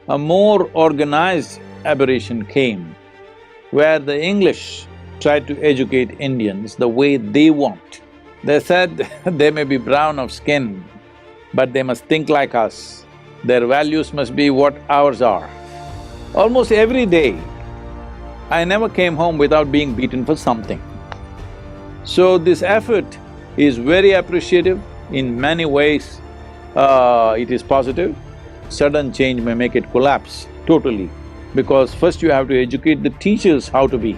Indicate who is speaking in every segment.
Speaker 1: A more organized aberration came where the English tried to educate Indians the way they want. They said they may be brown of skin, but they must think like us. Their values must be what ours are. Almost every day, I never came home without being beaten for something. So this effort is very appreciative. In many ways, it is positive. Sudden change may make it collapse totally, because first you have to educate the teachers how to be.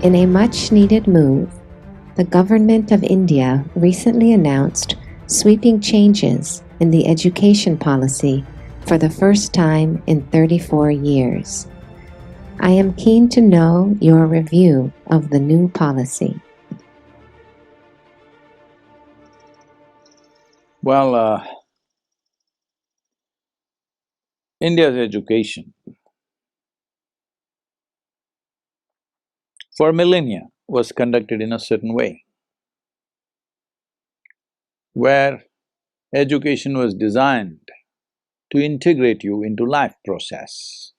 Speaker 2: In a much-needed move, the government of India recently announced sweeping changes in the education policy for the first time in 34 years. I am keen to know your review of the new policy.
Speaker 1: Well, India's education for millennia was conducted in a certain way, where education was designed to integrate you into life process,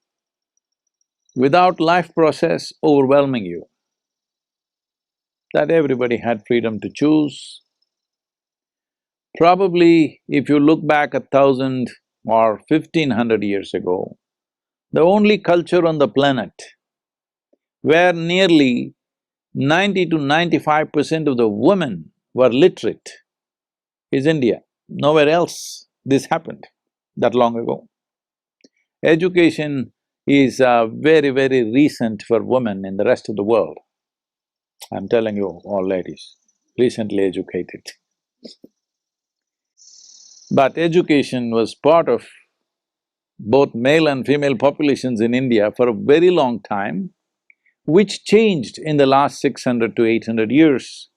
Speaker 1: without life process overwhelming you, that everybody had freedom to choose. Probably if you look back 1,000 or 1,500 years ago, the only culture on the planet where nearly 90 to 95% of the women were literate is India. Nowhere else this happened that long ago. Education is very, very recent for women in the rest of the world. I'm telling you, all ladies, recently educated. But education was part of both male and female populations in India for a very long time, which changed in the last 600 to 800 years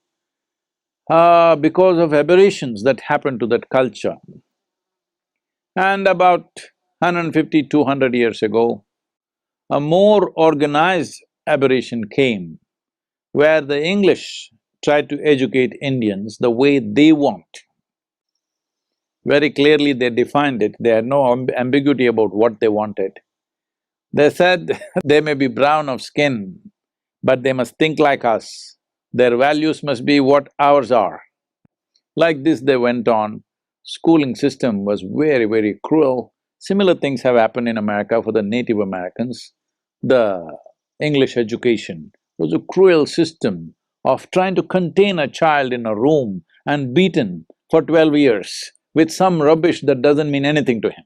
Speaker 1: because of aberrations that happened to that culture. And about 150, 200 years ago, a more organized aberration came where the English tried to educate Indians the way they want. Very clearly they defined it, they had no ambiguity about what they wanted. They said they may be brown of skin, but they must think like us. Their values must be what ours are. Like this they went on. Schooling system was very, very cruel. Similar things have happened in America for the Native Americans. The English education was a cruel system of trying to contain a child in a room and beaten for 12 years with some rubbish that doesn't mean anything to him.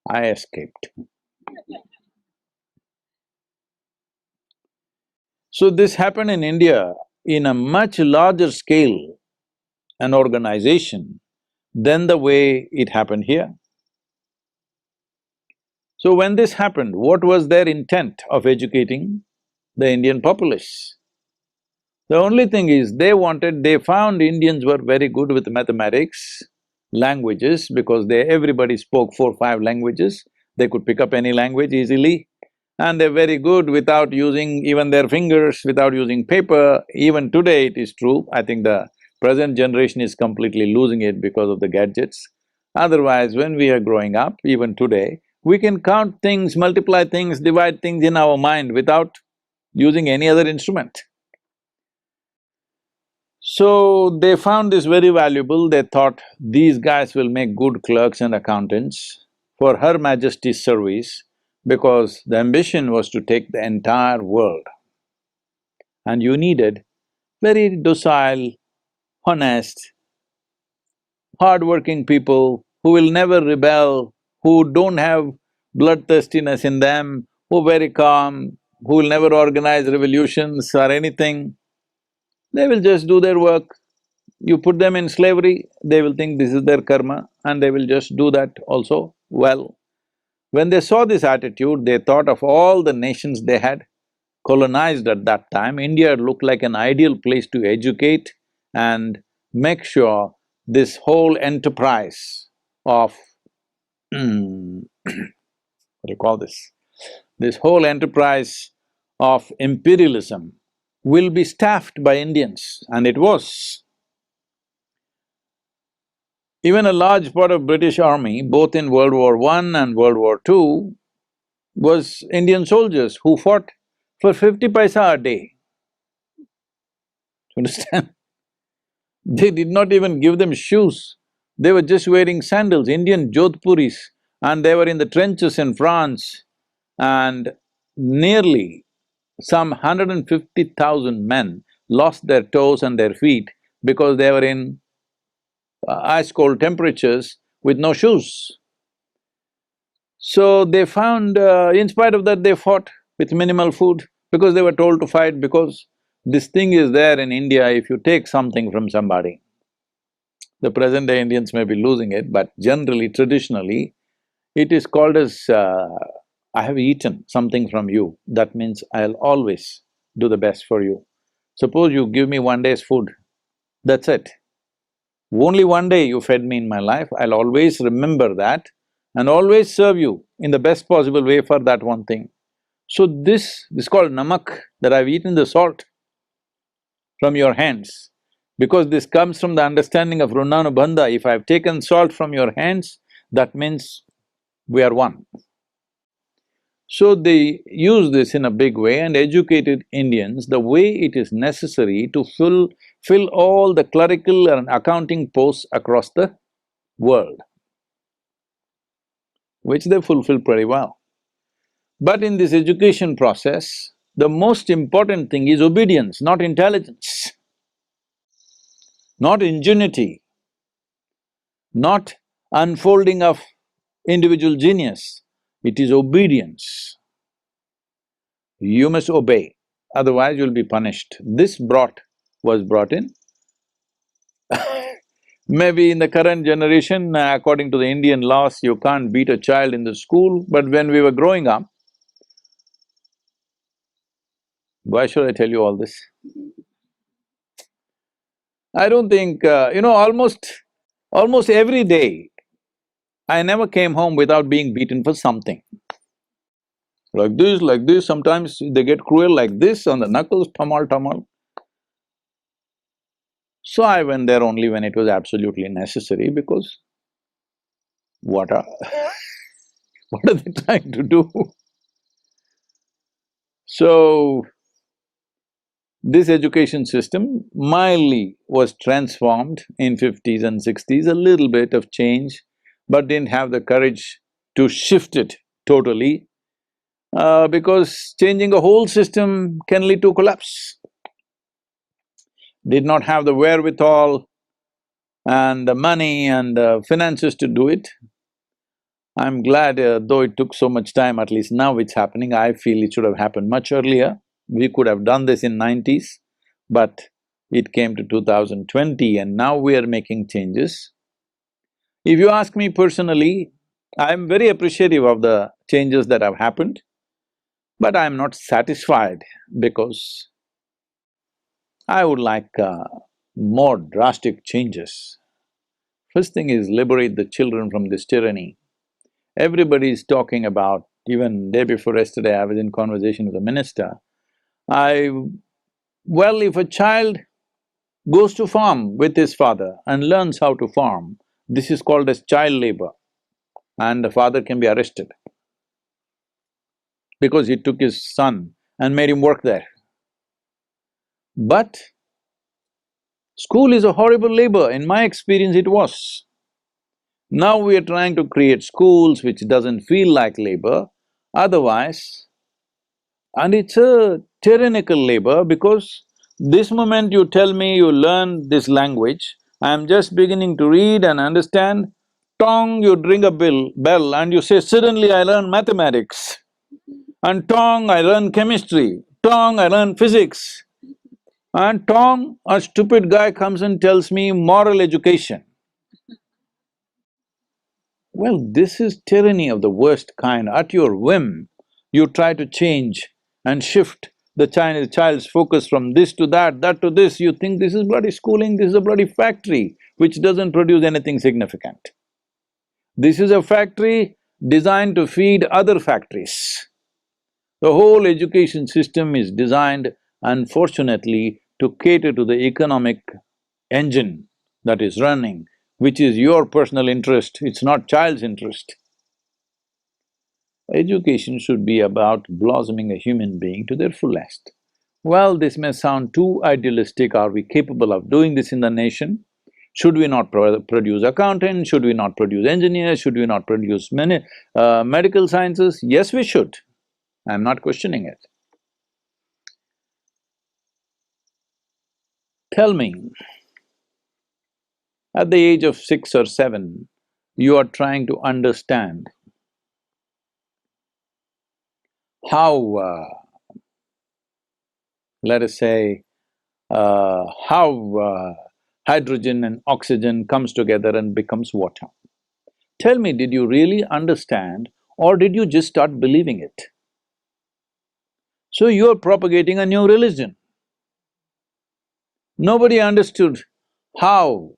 Speaker 1: I escaped. So this happened in India in a much larger scale and organization than the way it happened here. So when this happened, what was their intent of educating the Indian populace? The only thing is they found Indians were very good with mathematics, languages, because everybody spoke 4, 5 languages, they could pick up any language easily, and they're very good without using even their fingers, without using paper. Even today it is true, I think the present generation is completely losing it because of the gadgets. Otherwise, when we are growing up, even today, we can count things, multiply things, divide things in our mind without using any other instrument. So they found this very valuable, they thought these guys will make good clerks and accountants for Her Majesty's service, because the ambition was to take the entire world. And you needed very docile, honest, hard-working people who will never rebel, who don't have bloodthirstiness in them, who are very calm, who will never organize revolutions or anything. They will just do their work. You put them in slavery, they will think this is their karma and they will just do that also well. When they saw this attitude, they thought of all the nations they had colonized at that time, India looked like an ideal place to educate and make sure this whole enterprise of what do you call this? This whole enterprise of imperialism will be staffed by Indians, and it was. Even a large part of British army, both in World War I and World War II, was Indian soldiers who fought for 50 paisa a day. Understand? They did not even give them shoes. They were just wearing sandals, Indian Jodhpuris, and they were in the trenches in France, and nearly some 150,000 men lost their toes and their feet because they were in ice cold temperatures with no shoes. So they found, in spite of that, they fought with minimal food because they were told to fight, because this thing is there in India. If you take something from somebody, the present-day Indians may be losing it, but generally, traditionally, it is called as, I have eaten something from you, that means I'll always do the best for you. Suppose you give me one day's food, that's it. Only one day you fed me in my life, I'll always remember that and always serve you in the best possible way for that one thing. So this called namak, that I've eaten the salt from your hands, because this comes from the understanding of Runanubandha. If I've taken salt from your hands, that means we are one. So they use this in a big way and educated Indians the way it is necessary to fill all the clerical and accounting posts across the world, which they fulfill pretty well. But in this education process, the most important thing is obedience, not intelligence, not ingenuity, not unfolding of individual genius. It is obedience. You must obey, otherwise you'll be punished. This was brought in. Maybe in the current generation, according to the Indian laws, you can't beat a child in the school, but when we were growing up, why should I tell you all this? I don't think, almost every day, I never came home without being beaten for something. Like this, sometimes they get cruel like this on the knuckles, tamal, tamal. So I went there only when it was absolutely necessary, because what are… what are they trying to do? So, this education system mildly was transformed in 50s and 60s, a little bit of change, but didn't have the courage to shift it totally, because changing a whole system can lead to collapse. Did not have the wherewithal and the money and finances to do it. I'm glad, though it took so much time, at least now it's happening. I feel it should have happened much earlier. We could have done this in 90s, but it came to 2020 and now we are making changes. If you ask me personally, I'm very appreciative of the changes that have happened, but I'm not satisfied, because I would like more drastic changes. First thing is liberate the children from this tyranny. Everybody is talking about… even day before yesterday, I was in conversation with a minister. Well, if a child goes to farm with his father and learns how to farm, this is called as child labor, and the father can be arrested because he took his son and made him work there. But school is a horrible labor, in my experience it was. Now we are trying to create schools which doesn't feel like labor, otherwise… and it's a tyrannical labor, because this moment you tell me you learn this language, I'm just beginning to read and understand, tong, you ring a bell and you say, suddenly I learn mathematics, and tong, I learn chemistry, tong, I learn physics, and tong, a stupid guy comes and tells me moral education. Well, this is tyranny of the worst kind. At your whim, you try to change and shift the child's focus from this to that to this. You think this is bloody schooling, this is a bloody factory which doesn't produce anything significant. This is a factory designed to feed other factories. The whole education system is designed Unfortunately, to cater to the economic engine that is running, which is your personal interest, it's not child's interest. Education should be about blossoming a human being to their fullest. Well, this may sound too idealistic. Are we capable of doing this in the nation? Should we not produce accountants? Should we not produce engineers? Should we not produce medical sciences? Yes, we should. I'm not questioning it. Tell me, at the age of 6 or 7, you are trying to understand how, let us say, how hydrogen and oxygen comes together and becomes water. Tell me, did you really understand or did you just start believing it? So you're propagating a new religion. Nobody understood how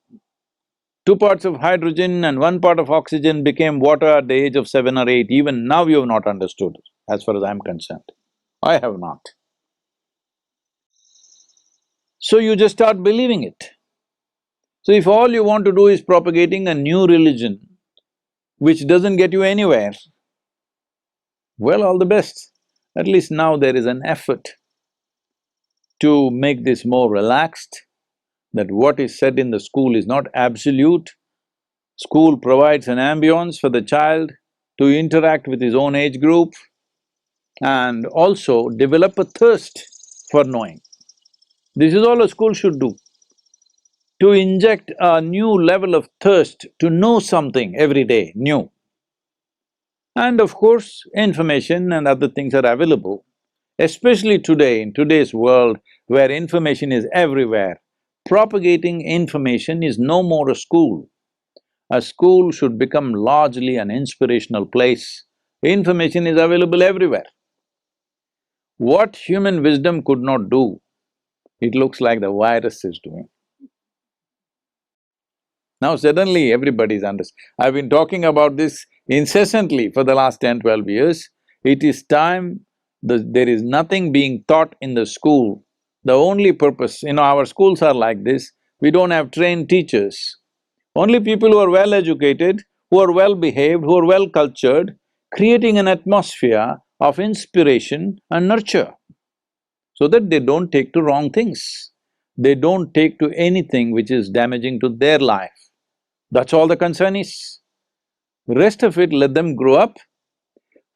Speaker 1: 2 parts of hydrogen and 1 part of oxygen became water at the age of 7 or 8. Even now you have not understood, as far as I'm concerned. I have not. So you just start believing it. So if all you want to do is propagating a new religion, which doesn't get you anywhere, well, all the best. At least now there is an effort to make this more relaxed, that what is said in the school is not absolute. School provides an ambience for the child to interact with his own age group and also develop a thirst for knowing. This is all a school should do, to inject a new level of thirst to know something every day, new. And of course, information and other things are available, especially today, in today's world where information is everywhere. Propagating information is no more a school. A school should become largely an inspirational place. Information is available everywhere. What human wisdom could not do, it looks like the virus is doing. Now suddenly everybody's I've been talking about this incessantly for the last 10, 12 years. It is time, there is nothing being taught in the school. The only purpose, our schools are like this, we don't have trained teachers. Only people who are well educated, who are well behaved, who are well cultured, creating an atmosphere of inspiration and nurture, so that they don't take to wrong things. They don't take to anything which is damaging to their life. That's all the concern is. Rest of it, let them grow up.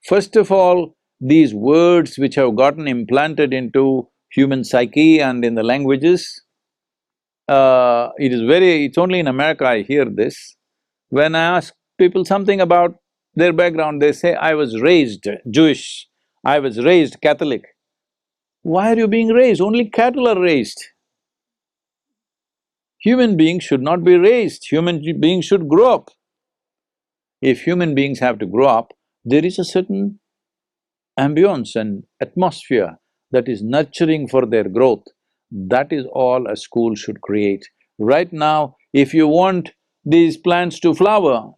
Speaker 1: First of all, these words which have gotten implanted into human psyche and in the languages, it's only in America I hear this. When I ask people something about their background, they say, I was raised Jewish, I was raised Catholic. Why are you being raised? Only cattle are raised. Human beings should not be raised, human beings should grow up. If human beings have to grow up, there is a certain ambience and atmosphere that is nurturing for their growth. That is all a school should create. Right now, if you want these plants to flower,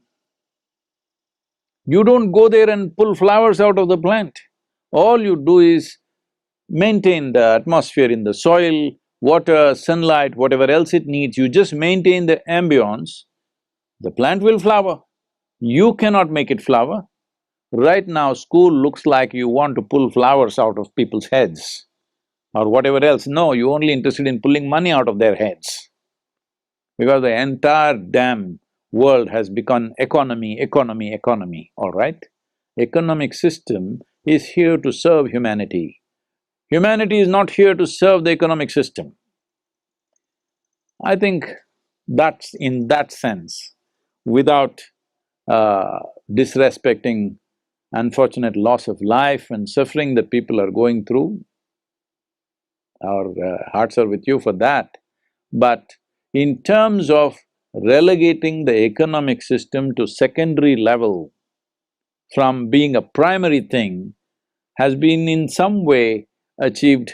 Speaker 1: you don't go there and pull flowers out of the plant. All you do is maintain the atmosphere in the soil, water, sunlight, whatever else it needs, you just maintain the ambience, the plant will flower. You cannot make it flower. Right now, school looks like you want to pull flowers out of people's heads or whatever else. No, you're only interested in pulling money out of their heads. Because the entire damn world has become economy, economy, economy, all right? Economic system is here to serve humanity. Humanity is not here to serve the economic system. I think that's in that sense, without uh, disrespecting unfortunate loss of life and suffering that people are going through, our hearts are with you for that. But in terms of relegating the economic system to secondary level from being a primary thing has been in some way achieved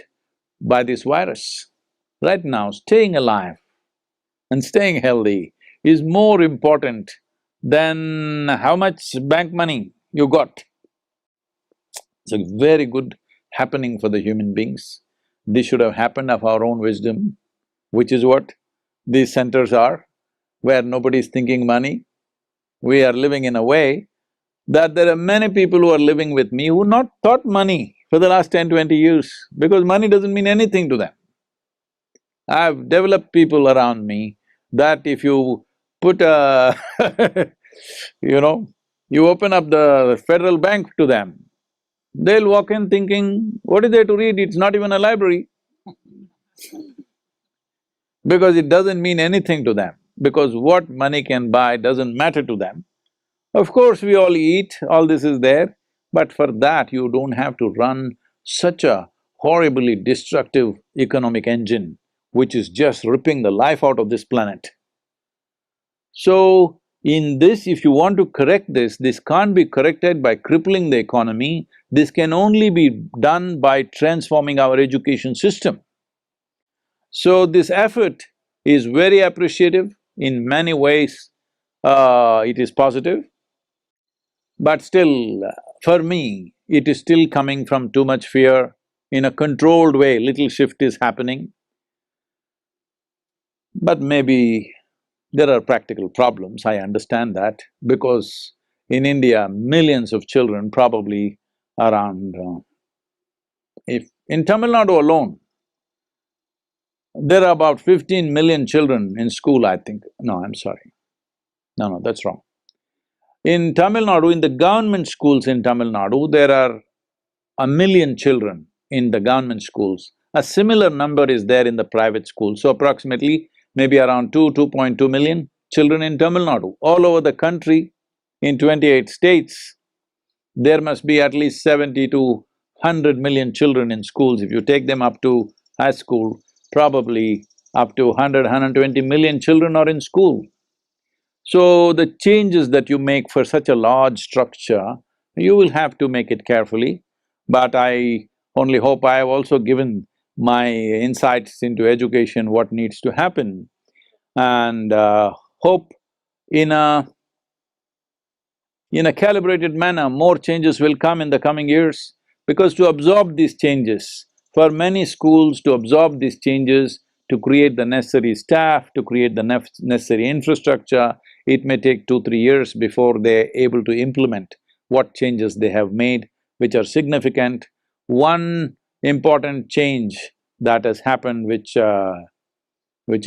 Speaker 1: by this virus. Right now, staying alive and staying healthy is more important than how much bank money you got. It's a very good happening for the human beings. This should have happened of our own wisdom, which is what these centers are, where nobody is thinking money. We are living in a way that there are many people who are living with me who not thought money for the last 10-20 years, because money doesn't mean anything to them. I've developed people around me that if you put a you know, you open up the Federal Bank to them, they'll walk in thinking, what is there to read? It's not even a library. Because it doesn't mean anything to them, because what money can buy doesn't matter to them. Of course, we all eat, all this is there, but for that you don't have to run such a horribly destructive economic engine which is just ripping the life out of this planet. So, in this, if you want to correct this can't be corrected by crippling the economy, this can only be done by transforming our education system. So this effort is very appreciative, in many ways it is positive, but still, for me, it is still coming from too much fear. In a controlled way, little shift is happening, but maybe there are practical problems, I understand that, because in India, millions of children, probably around… if… in Tamil Nadu alone, there are about 15 million children in school, I think. No, I'm sorry. No, that's wrong. In Tamil Nadu, in the government schools in Tamil Nadu, there are 1 million children in the government schools. A similar number is there in the private schools, so approximately maybe around 2.2 million children in Tamil Nadu. All over the country, in 28 states, there must be at least 70 to 100 million children in schools. If you take them up to high school, probably up to 120 million children are in school. So the changes that you make for such a large structure, you will have to make it carefully. But I only hope I have also given my insights into education, what needs to happen, and hope in a… in a calibrated manner, more changes will come in the coming years, because to absorb these changes, for many schools to absorb these changes, to create the necessary staff, to create the necessary infrastructure, it may take 2-3 years before they're able to implement what changes they have made, which are significant. One important change that has happened which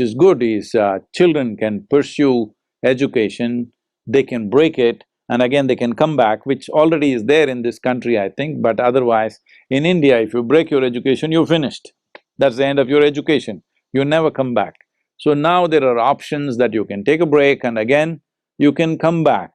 Speaker 1: is good is children can pursue education, they can break it, and again they can come back, which already is there in this country, I think, but otherwise, in India, if you break your education, you're finished. That's the end of your education, you never come back. So now there are options that you can take a break and again you can come back.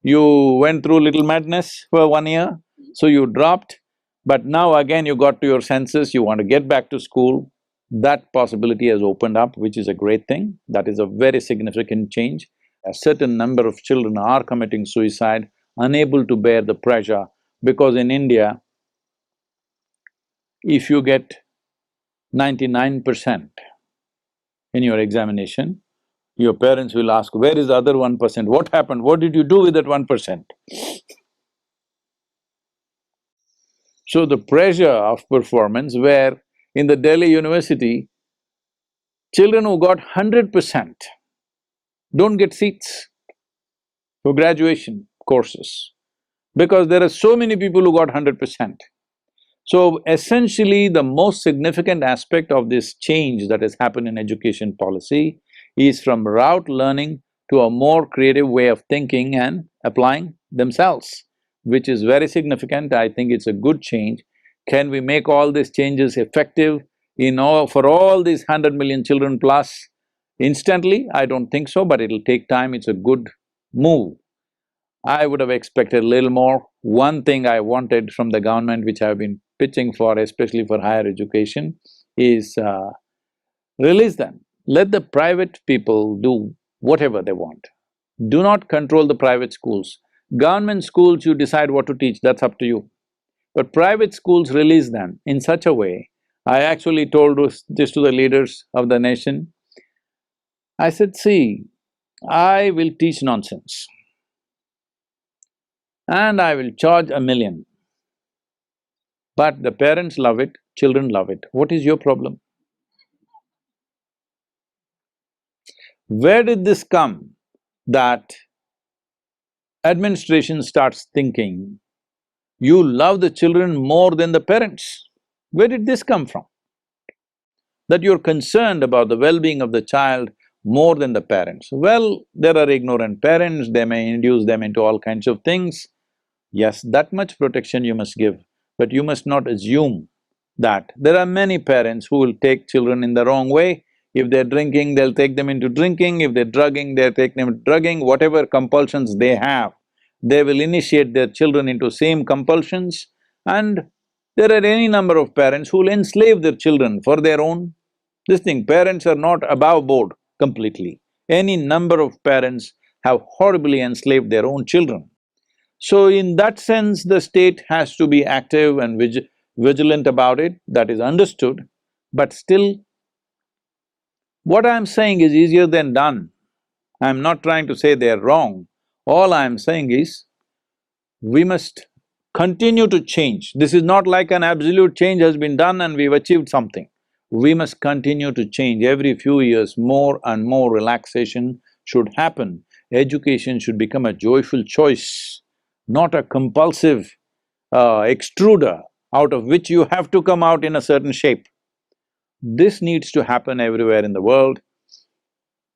Speaker 1: You went through little madness for 1 year, so you dropped, but now again you got to your senses, you want to get back to school. That possibility has opened up, which is a great thing. That is a very significant change. A certain number of children are committing suicide, unable to bear the pressure, because in India, if you get 99% in your examination, your parents will ask, where is the other 1%? What happened? What did you do with that 1%? So the pressure of performance, where in the Delhi University, children who got 100% don't get seats for graduation courses, because there are so many people who got 100%. So essentially, the most significant aspect of this change that has happened in education policy is from rote learning to a more creative way of thinking and applying themselves, which is very significant. I think it's a good change. Can we make all these changes effective for all these 100 million children plus instantly? I don't think so, but it'll take time, it's a good move. I would have expected a little more. One thing I wanted from the government, which I've been pitching for, especially for higher education, is release them. Let the private people do whatever they want. Do not control the private schools. Government schools, you decide what to teach, that's up to you. But private schools, release them in such a way. I actually told this to the leaders of the nation. I said, see, I will teach nonsense and I will charge 1 million. But the parents love it, Children love it. What is your problem? Where did this come that administration starts thinking you love the children more than the parents? Where did this come from? That you're concerned about the well-being of the child more than the parents. Well, there are ignorant parents, they may induce them into all kinds of things. Yes, that much protection you must give, but you must not assume that there are many parents who will take children in the wrong way. If they're drinking, they'll take them into drinking, if they're drugging, they'll take them into drugging, whatever compulsions they have, they will initiate their children into same compulsions, and there are any number of parents who will enslave their children for their own… This thing, parents are not above board completely. Any number of parents have horribly enslaved their own children. So in that sense, the state has to be active and vigilant about it, that is understood, but still, what I'm saying is easier than done. I'm not trying to say they're wrong. All I'm saying is, we must continue to change. This is not like an absolute change has been done and we've achieved something. We must continue to change. Every few years, more and more relaxation should happen. Education should become a joyful choice, not a compulsive extruder out of which you have to come out in a certain shape. This needs to happen everywhere in the world.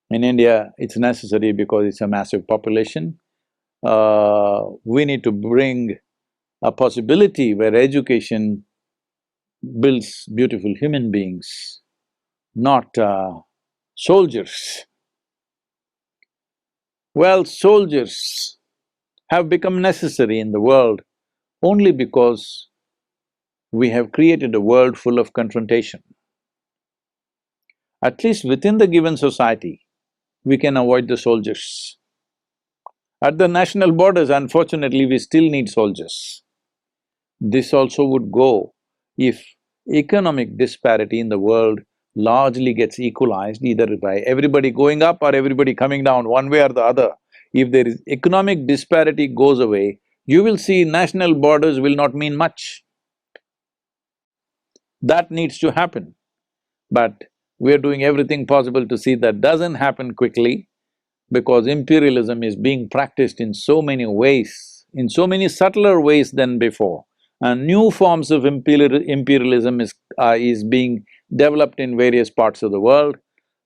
Speaker 1: In India, it's necessary because it's a massive population. We need to bring a possibility where education builds beautiful human beings, not soldiers. Well, soldiers have become necessary in the world only because we have created a world full of confrontation. At least within the given society, we can avoid the soldiers. At the national borders, unfortunately, we still need soldiers. This also would go if economic disparity in the world largely gets equalized, either by everybody going up or everybody coming down, one way or the other. If there is economic disparity goes away, you will see national borders will not mean much. That needs to happen. But we're doing everything possible to see that doesn't happen quickly, because imperialism is being practiced in so many ways, in so many subtler ways than before. And new forms of imperialism is being developed in various parts of the world.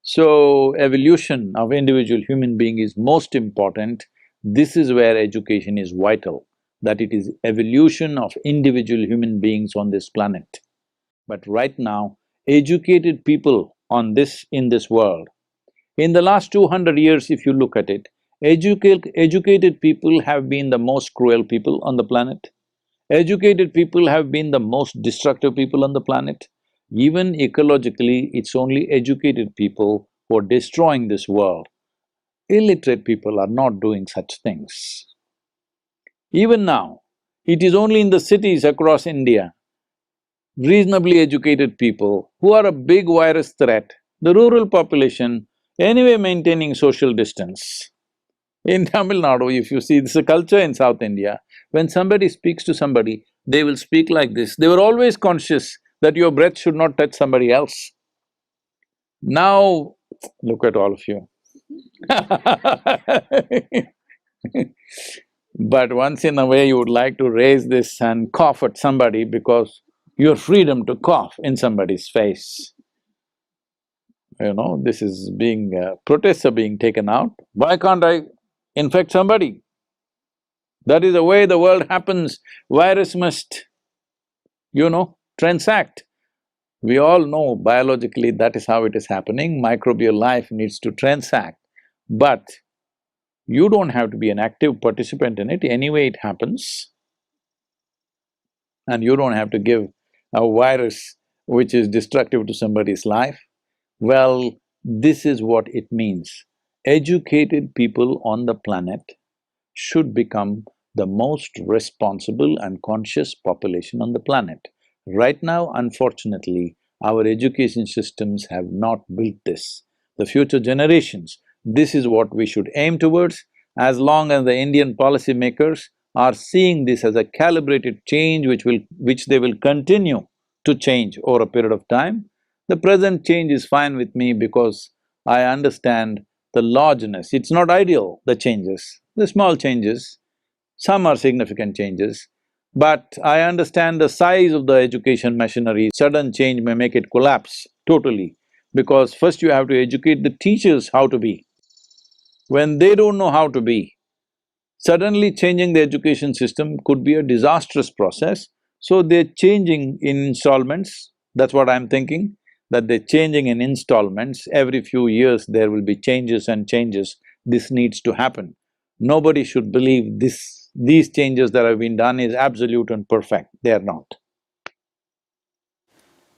Speaker 1: So, evolution of individual human being is most important. This is where education is vital, that it is evolution of individual human beings on this planet. But right now, educated people in this world, in the last 200 years, if you look at it, educated people have been the most cruel people on the planet. Educated people have been the most destructive people on the planet. Even ecologically, it's only educated people who are destroying this world. Illiterate people are not doing such things. Even now, it is only in the cities across India, reasonably educated people who are a big virus threat, the rural population anyway maintaining social distance. In Tamil Nadu, if you see, this is a culture in South India, when somebody speaks to somebody, they will speak like this. They were always conscious that your breath should not touch somebody else. Now, look at all of you. But once in a way you would like to raise this and cough at somebody because your freedom to cough in somebody's face. This is being… protests are being taken out. Why can't I infect somebody? That is the way the world happens. Virus must, transact. We all know biologically that is how it is happening, microbial life needs to transact. But you don't have to be an active participant in it, anyway it happens. And you don't have to give a virus which is destructive to somebody's life. Well, this is what it means. Educated people on the planet should become the most responsible and conscious population on the planet. Right now, unfortunately, our education systems have not built this. The future generations, this is what we should aim towards. As long as the Indian policymakers are seeing this as a calibrated change which they will continue to change over a period of time. The present change is fine with me because I understand the largeness. It's not ideal, the changes, the small changes, some are significant changes, but I understand the size of the education machinery. Sudden change may make it collapse totally, because first you have to educate the teachers how to be. When they don't know how to be, suddenly changing the education system could be a disastrous process, so they're changing in installments. That's what I'm thinking, that they're changing in installments. Every few years there will be changes and changes. This needs to happen. Nobody should believe these changes that have been done is absolute and perfect. They are not.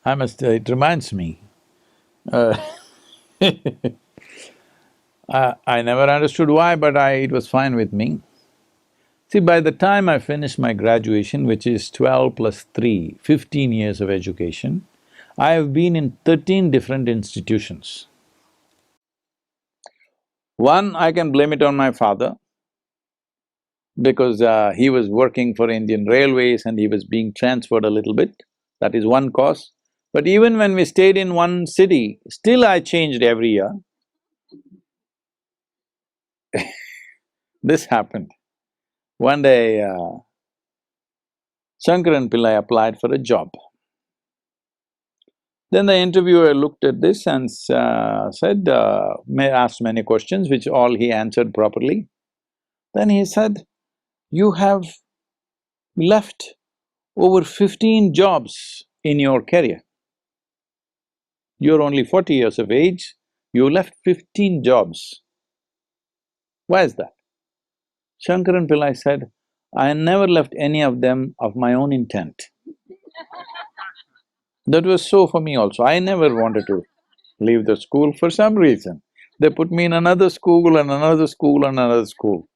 Speaker 1: It reminds me, uh, I never understood why, but it was fine with me. See, by the time I finished my graduation, which is 12 plus 3, 15 years of education, I have been in 13 different institutions. One, I can blame it on my father, because he was working for Indian Railways and he was being transferred a little bit. That is one cause. But even when we stayed in one city, still I changed every year. This happened. One day, Shankaran Pillai applied for a job. Then the interviewer looked at this and said, asked many questions, which all he answered properly. Then he said, "You have left over 15 jobs in your career. You're only 40 years of age, you left 15 jobs. Why is that?" Shankaran Pillai said, "I never left any of them of my own intent." That was so for me also. I never wanted to leave the school for some reason. They put me in another school and another school and another school.